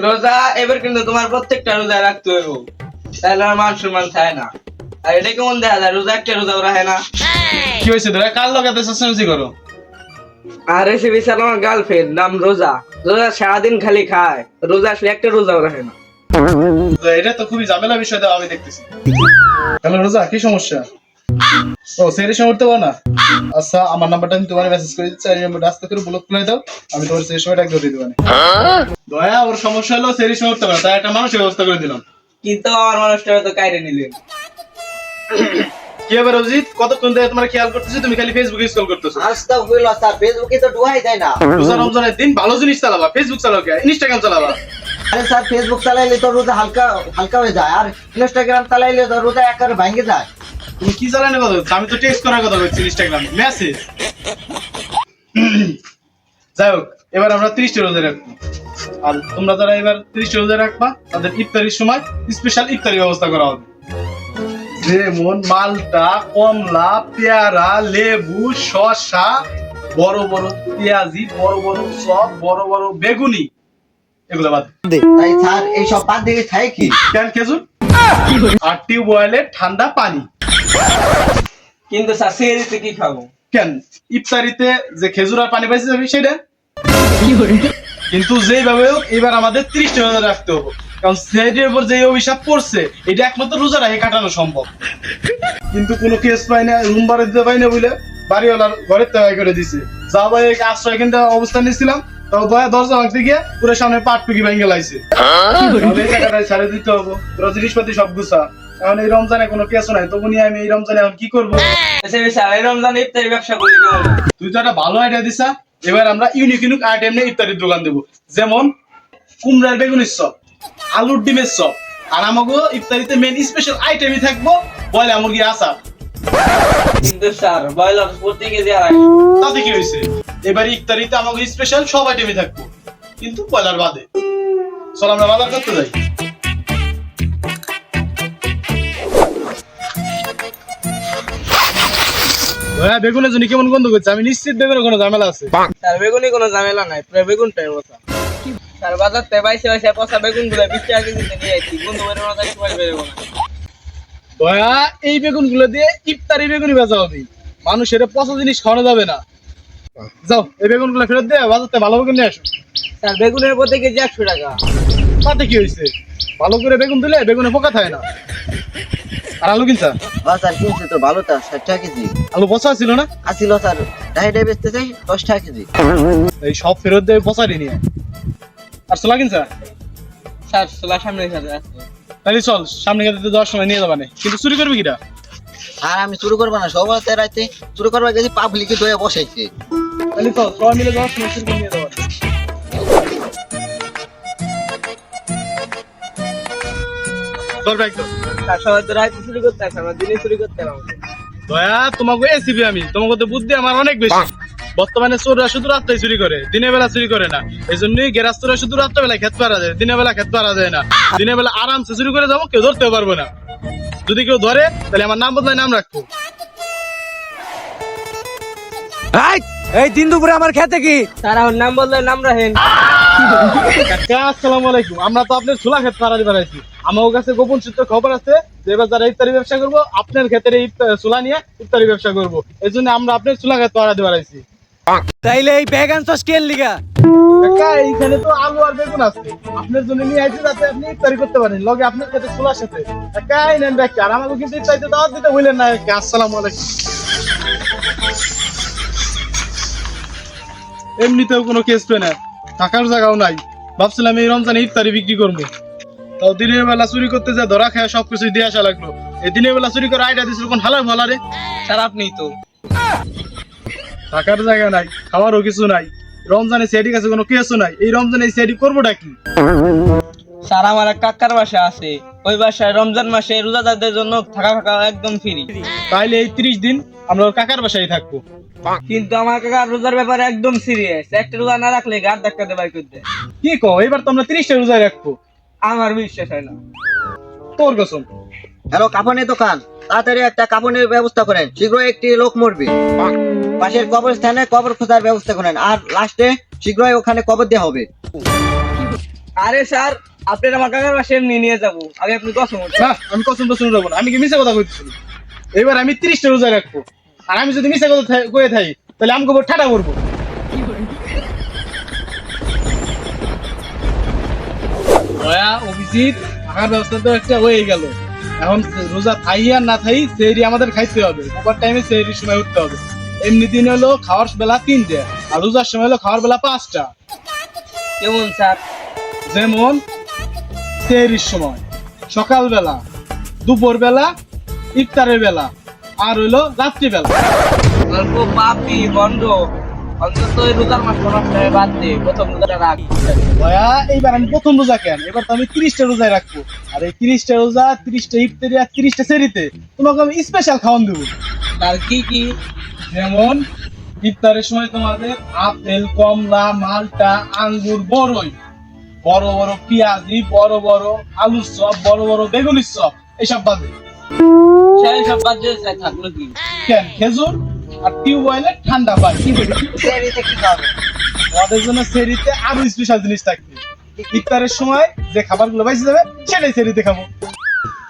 রোজা এবার কিন্তু তোমার প্রত্যেকটা রোজা রাখতে হইব, তাহলে আর মান সম্মান থাকে না। আর এটা কেমন দেখা যায় রোজা একটা রোজাও রাখে না? কি হয়েছে তোরা কার লগাতে চেঁচামেচি করো? আর এসে বিশাল আমার গার্লফ্রেন্ড নাম রোজা, রোজা সারাদিন খালি খায়, রোজা আসলে একটা রোজাও রাখে না। তো এটা তো খুবই ঝামেলা বিষয় দাও আমি দেখতেছি। তাহলে রোজা কি সমস্যা? ও সেরি সময় উঠতে পারো না? আচ্ছা আমার নাম্বারটা আমি তোমার মেসেজ করে দিচ্ছি, এই নাম্বারটা আস্তে করে ব্লক করে দাও, আমি তোমার সেই সময়টা একদম দিয়ে দেবো। দয়া ওর সমস্যা হলো সেরি সময় উঠতে পারে, তাই একটা মানুষের ব্যবস্থা করে দিলাম। কিন্তু আমার মানুষটা তো কাইরে নিলেন। কি হবে অজিত, কতক্ষণ ধরে তোমার খেয়াল করতেছি তুমি খালি ফেসবুকে স্ক্রল করতেছো। আস্তাগফিরুল্লাহ স্যার, ফেসবুকে তো ঢুকাই যায় না। রোজা রমজানের দিন ভালো জিনিস চালাবা, ফেসবুক চালাও কে, ইনস্টাগ্রাম চালাবা। আরে স্যার ফেসবুক চালাইলে তো রোজা হালকা হালকা হয়ে যায়, আর ইনস্টাগ্রাম চালাইলে তো রোজা একেবারে ভেঙে যায়। তুমি কি চালানোর কথা বলছো? আমি তো টেক্সট করার কথা বলছি, ইনস্টাগ্রাম মেসেজ। যাই হোক এবার আমরা 30টা রোজা রাখবো, আর তোমরা যারা এবার 30টা রোজা রাখবা তাদের ইফতারির সময় স্পেশাল ইফতারি ব্যবস্থা করা হবে। যেমন মালটা, কমলা, পেয়ারা, লেবু, শসা, বড় বড় পেঁয়াজি, বড় বড় চপ, বড় বড় বেগুনি, এগুলো বাদ। তাই স্যার এই সব বাদ দিয়ে খাই কি? কেন খেজুর আর টিউবওয়েলে ঠান্ডা পানি। কিন্তু স্যার সেহরিতে কি খাবো? কেন ইফতারিতে যে খেজুর আর পানি পাইছে যাবি সেটা, কিন্তু যেভাবে হোক এবার আমাদের 30টা রোজা রাখতে হবে, কারণ সেহরির উপর যে অভিশাপ পড়ছে এটা একমাত্র রোজা রাখে কাটানো সম্ভব। কিন্তু কোনো কেস পাই না, রুম ভাড়া দিতে পাই না বলে বাড়িওয়ালার ঘরের তেবাই করে দিছে। যা ভাই আশ্রয় কেন্দ্রে অবস্থান নিয়েছিলাম, তাও দরজা ভাঙতে গিয়ে পুরো সামনে পাট টুকি ভেঙে লাইছে। এই টাকাটাই ছাড়ে দিতে হবে, তোরা জিনিসপাতি সব গুছা। এখন এই রমজানে কোনো কেস নাই, তবু নিয়ে আমি এই রমজানে এখন কি করবো? আচ্ছা স্যার এই রমজানে ইফতারি ব্যবসা করি কেমন? তুই তো একটা ভালো আইডিয়া দিছা। এবার আমরা ইউনিক ইউনিক আইটেম নিয়ে ইফতারির দোকান দেবো, যেমন কুমড়ার বেগুনের চপ, আলুর ডিমের চপ, আর আমাকে ইফতারিতে মেন স্পেশাল আইটেমই থাকবো বয়লা মুরগি আচার। কিন্তু স্যার ব্রয়লার প্রতি কেজি আর তাতে কি হয়েছে, এবার ইফতারিতে আমাকে স্পেশাল সব আইটেমই থাকবো, কিন্তু ব্রয়লার বাদে। চল আমরা বাজার করতে যাই। ভাইয়া বেগুনের জন্য কেমন গন্ধ করছে? আমি নিশ্চিত বেগুনের কোনো ঝামেলা আছে। স্যার বেগুনি কোনো ঝামেলা নাই, পুরো বেগুনটাই বসা। স্যার বাজার থেকে বাইসে বাইসে পচা বেগুন গুলো 20 টাকা কেজিতে নিয়ে আসছি, বন্ধু বেরোনো তাই সময় বেরোবো না। দয়া এই বেগুন গুলো দিয়ে ইফতারি বেগুনি বেচা হবে, মানুষের পচা জিনিস খাওয়ানো যাবে না। যাও এই বেগুন গুলো ফেরত দিয়ে বাজারতে ভালো বেগুন নিয়ে আসো। স্যার বেগুনের প্রতি কেজি 100 টাকা। তাতে কি হয়েছে, ভালো করে বেগুন দিলে বেগুনে পোকা থাকে না। আর আলু কিনছা? স্যার কিনছে তো ভালো, তা 60 টাকা কেজি। আলু পচা ছিল না? আসিল স্যার, ডাইডে বেচতে চাই 10 টাকা কেজি। এই সব ফেরত দিয়ে পচারি নিয়ে। আর ছোলা কিনছা? স্যার সোলা সামনে সাথে আছে। তাহলে চল সামনে গেতে যাওয়ার সময় নিয়ে যাবানে, কিন্তু চুরি করবি কিটা? আর আমি চুরি করবো না, সব রাতে চুরি করবার গেছি, পাবলিকে দয়ে বসাইছে। তাহলে চল সবাই মিলে যাওয়ার সময় চুরি করে নিয়ে যাবানে। চল ব্যাগ দাও। স্যার সবাই তো রাতে চুরি করতে আসে, আমরা দিনে চুরি করতে পারবো। দয়া তোমাকে এসিবি আমি, তোমাকে তো বুদ্ধি আমার অনেক বেশি। বর্তমানে চোররা শুধু রাত্রে চুরি করে, দিনের বেলা চুরি করে না। এই জন্যই গেরাস্তরা শুধু রাত্রে বেলা খেত পারা যায়, দিনের বেলা খেত পারা যায় না। দিনের বেলা আরামসে চুরি করে যাবো, কেউ ধরতেও পারবো না। যদি কেউ ধরে তাহলে আমার নাম বদলাই নাম রাখবো। এই দিন দুপুরে আমার খেতে কি? স্যার আমার নাম বললে নাম রাখেন। কাকা আসসালামু আলাইকুম, আমরা তো আপনার ছোলা ক্ষেত পাড়া দিবার আছি। আমার কাছে গোপন সূত্র খবর আছে যে এবার যারা ইফতারি ব্যবসা করবো আপনার ক্ষেতের এই ছোলা নিয়ে ইফতারি ব্যবসা করবো, এই জন্য আমরা আপনার ছোলা ক্ষেত পাড়া দিবার আছি। তাইলে এই ব্যাগ আনছস কেন লিগা? কাকা এইখানে তো আলু আর বেগুন আছে, আপনার জন্য নিয়ে আইছি যাতে আপনি ইফতারি করতে পারেন লগে আপনার ক্ষেতের ছোলার সাথে। কাকা এই নেন ব্যাগ, আর আমাকে কিন্তু ইফতারিতে দাওয়াত দিতে ভুলেন না। আসসালামু আলাইকুম। এমনিতেও কোনো কেস পেয়ে না, থাকার জায়গাও নাই, ভাবছিলাম এই রমজানে ইফতারি বিক্রি করবো, তাও দিনের বেলা চুরি করতে যা ধরা খায় সবকিছু দিয়ে আসা লাগলো। এই দিনের বেলা চুরি করে আইডিয়া দিছিল কোন হালার ভালা রে। স্যার আপনি তো থাকার জায়গা নাই, খাওয়ারও কিছু নাই, রমজানে সেটি কাছে কোনো কেসও নাই, এই রমজানে সেটি করবোটা কি? স্যার আমার এক কাকার বাসা আছে, ওই বাসায় রমজান মাসে রোজাদারদের জন্য থাকা থাকা একদম ফ্রি। তাইলে এই 30 দিন আমরা ওর কাকার বাসায় থাকবো। কিন্তু আমার কাকা রোজার ব্যাপারে একদম সিরিয়াস, একটা রোজা না রাখলে গাড় ধাক্কাতে বাই করতে। কি কো, এবার তো আমরা 30টা রোজা রাখবো। আমার বিশ্বাস হয় না। তোর কসম। হ্যালো কাপড়ের দোকান, তাড়াতাড়ি একটা কাপড়ের ব্যবস্থা করেন, শীঘ্রই একটি লোক মরবে। পাশের কবরস্থানে কবর খোঁজার ব্যবস্থা করেন, আর লাস্টে শীঘ্রই ওখানে কবর দেওয়া হবে। আরে স্যার, আপনি আমার কাকার বাসে এমনি নিয়ে যাবো, আগে আপনি কসম উঠেন। না, আমি কসম টসম যাবো না, আমি কি মিশা কথা কইতেছি? এবার আমি 30টা রোজা রাখবো, আর আমি যদি মিশা কথা কয়ে থাকি তাহলে আমাকে উপর ঠাটা করবো। দয়া অভিজিৎ, থাকার ব্যবস্থা তো একটা হয়ে গেল। এখন রোজা থাই আর না থাই সেহরি আমাদের খাইতে হবে, ওভার টাইমে সেহরির সময় উঠতে হবে। এমনি দিন হলো খাওয়ার বেলা 3টে, আর রোজার সময় হলো খাওয়ার বেলা 5টা। কেমন স্যার? যেমন সেহরির সময় সকালবেলা, দুপুর বেলা, ইফতারের বেলা, আর হইলো রাত্রিবেলা। অল্প পাপি বন্ধ, অন্তত এই রোজার মাস নষ্ট বাদ দে, প্রথম রোজাটা রাখ। দয়া এইবার আমি প্রথম রোজা কেন, এবার তো আমি 30টা রোজায় রাখবো, আর এই 30টা রোজা, 30টা ইফতারি আর 30টা সেহরিতে তোমাকে আমি স্পেশাল খাওয়ান দেবো। তার কি কি? যেমন ইফতারের সময় তোমাদের আপেল, কমলা, মালটা, আঙ্গুর, বড়ই, বড় বড় পেঁয়াজি, বড় বড় আলুর চপ, বড় বড় বেগুনির চপ, এইসব বাদে সেই সব বাদ দিয়ে স্যার থাকলো কি? কেন খেজুর আর টিউবওয়েলের ঠান্ডা পানি। সেহরিতে কি খাবে? আমাদের জন্য সেহরিতে আরো স্পেশাল জিনিস থাকবে। ইফতারের সময় যে খাবারগুলো বাইসে যাবে সেটাই সেহরিতে খাবো।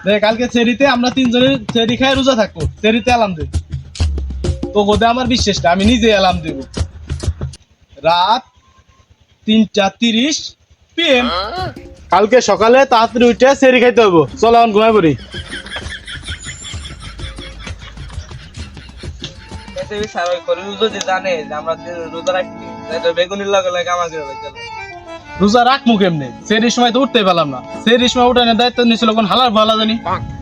দেখ, কালকে সেহরিতে আমরা 3 জনের সেহরি খাই রোজা থাকবো, সেহরিতে অ্যালার্ম দেব। তো গোদে আমার বিশ্বাস না, আমি নিজে অ্যালার্ম দেব। রাত 3:30 PM কালকে সকালে তাড়াতাড়ি উঠে সেহরি খাইতে হবো। চলো এখন ঘুমাই পড়ি। এতে স্যার ওই করে যদি জানে যে আমরা রোজা রাখছি, তাহলে বেগুনির লগে লাগে আমাকে গেল। রোজা রাখবো কেমনে? সেহরির সময় তো উঠতে পেলাম না। সেহরির সময় উঠানোর দায়িত্ব নিয়েছিল কোন হালার ভালা জানি।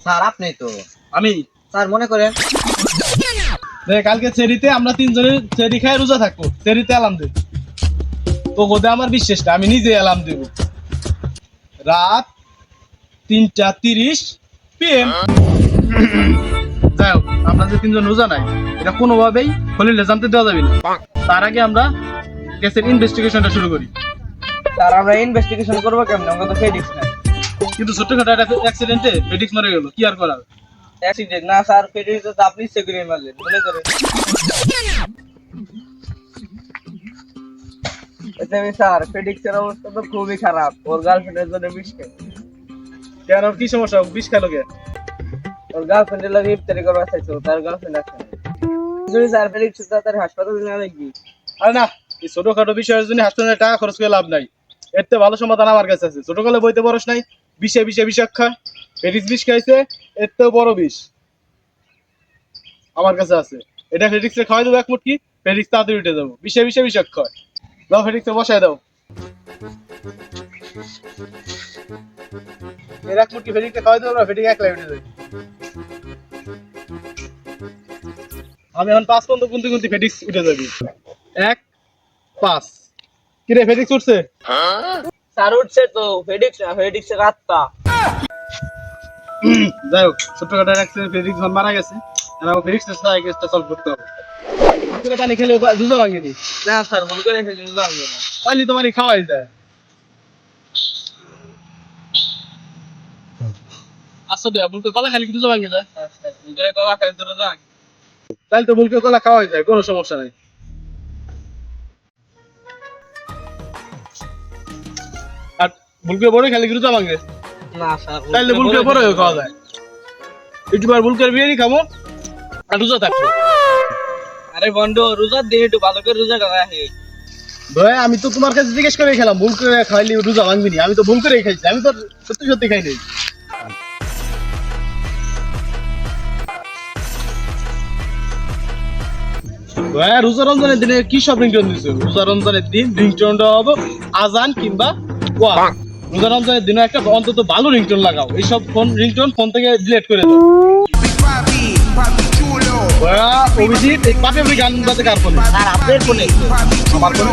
স্যার আপনি তো, আমি স্যার মনে করেন দেখ, কালকে সেহরিতে আমরা 3 জনের সেহরি খাই রোজা থাকবো, সেহরিতে অ্যালার্ম দেব। তো গোদে আমার বিশ্বাস না, আমি নিজে অ্যালার্ম দেব। রাত 3:30 PM যাই হোক, আমরা যে 3 জন রোজা নাই, এটা কোনোভাবেই খলিলে জানতে দেওয়া যাবে না। তার আগে আমরা কেসের ইনভেস্টিগেশনটা শুরু করি। স্যার আমরা ইনভেস্টিগেশন করবো কেমন? আমরা তো ফেডিক্স না। কিন্তু ছোট্টখাটো একটা অ্যাক্সিডেন্টে ফেডিক্স মারা গেল, কি আর করার? অ্যাক্সিডেন্ট না স্যার, ফেডিক্স তো আপনি ইচ্ছে করে মারলেন, মনে করেন। এতে স্যার ফেডিক্সের অবস্থা তো খুবই খারাপ, ওর গার্লফ্রেন্ডের জন্য বিষ খায়। কেন, কি সমস্যা? বিষ খাইলো কে? ওর গার্লফ্রেন্ডের লাগে ইফতারি করবার চাইছো, তার গার্লফ্রেন্ড আছে। যদি স্যার ফেডিক্স তার হাসপাতালে নিয়ে লাগবি। আরে না, এই ছোটখাটো বিষয়ের জন্য হাসপাতালে টাকা খরচ করে লাভ নাই। এর থেকে ভালো সমাধান আমার কাছে আছে। ছোটকালে বইতে পড়স নাই, বিষে বিষে বিষাক্ষ ফেডিক্স বিষ খাইছে, এর থেকেও বড় বিষ আমার কাছে আছে। এটা ফেডিক্সে খাওয়াই দেবো এক মুটকি, ফেডিক্স তাড়াতাড়ি উঠে যাবো। বিষে বিষে বিষাক্ষ দাও, ফেডিক্সে বসায় দাও। এর এক মুটকি ফেডিক্সে খাওয়াই দেবো না, ফেডিক্স একলাই উঠে যাবে। আমি এখন 5 পর্যন্ত গুনতে গুনতে ফেডিক্স উঠে যাবি। 1, 5। কিরে, ফেডিক্স উঠছে? স্যার উঠছে তো, ফেডিক্স না, ফেডিক্সের আত্মা। যাই হোক, ছোটখাটো অ্যাক্সিডেন্ট ফেডিক্স যখন মারা গেছে, আমার ফেডিক্সের সাথে কেসটা সলভ করতে হবে। তোকে পানি খেলে দুধ ভাঙিনি না স্যার, ভুল করে ফেলি, লাগবে না। পানি তোমারই খাওয়াই যায়। আসো দেয়া, ভুলকে কলা খালি দুধ ভাঙে যায়। ভুল করে কলা খাই ধরে যাক। তাহলে তো ভুলকে কলা খাওয়াই যায়, কোনো সমস্যা নাই। আর ভুলকে বড় খালি দুধ ভাঙে, না স্যার, তাহলে ভুলকে বড় হয়ে খাওয়া যায়। একটু বার ভুলকে বিরিয়ানি খাবো আর রোজা থাকবো। আরে বন্ধু, রোজার দিন একটু ভালো করে রোজাটা রাখে। ভাই, আমি তো তোমার কাছে জিজ্ঞেস করে খেলাম, ভুল করে খাইলে রোজা ভাঙবি নি? আমি তো ভুল করেই খাইছি, আমি তো সত্যি সত্যি খাই নাই। ভাই, রোজা রমজানের দিনে কি সব রিংটোন দিছো? রোজা রমজানের দিন রিংটোনটা হবে আজান কিংবা ওয়াজ। রোজা রমজানের দিনে একটা অন্তত ভালো রিংটোন লাগাও। এইসব রিংটোন ফোন থেকে ডিলিট করে দাও। অভিজিৎ, এই পাপে আপনি গান বাজে কার ফোনে? স্যার আপনার ফোনে। আমার ফোনে।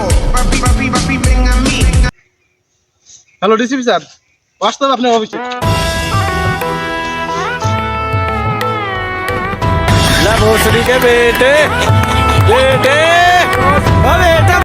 হ্যালো ডিসিপি স্যার, বাস্তব আপনার অফিসে। भोसड़ी के बेटे बेटे अबे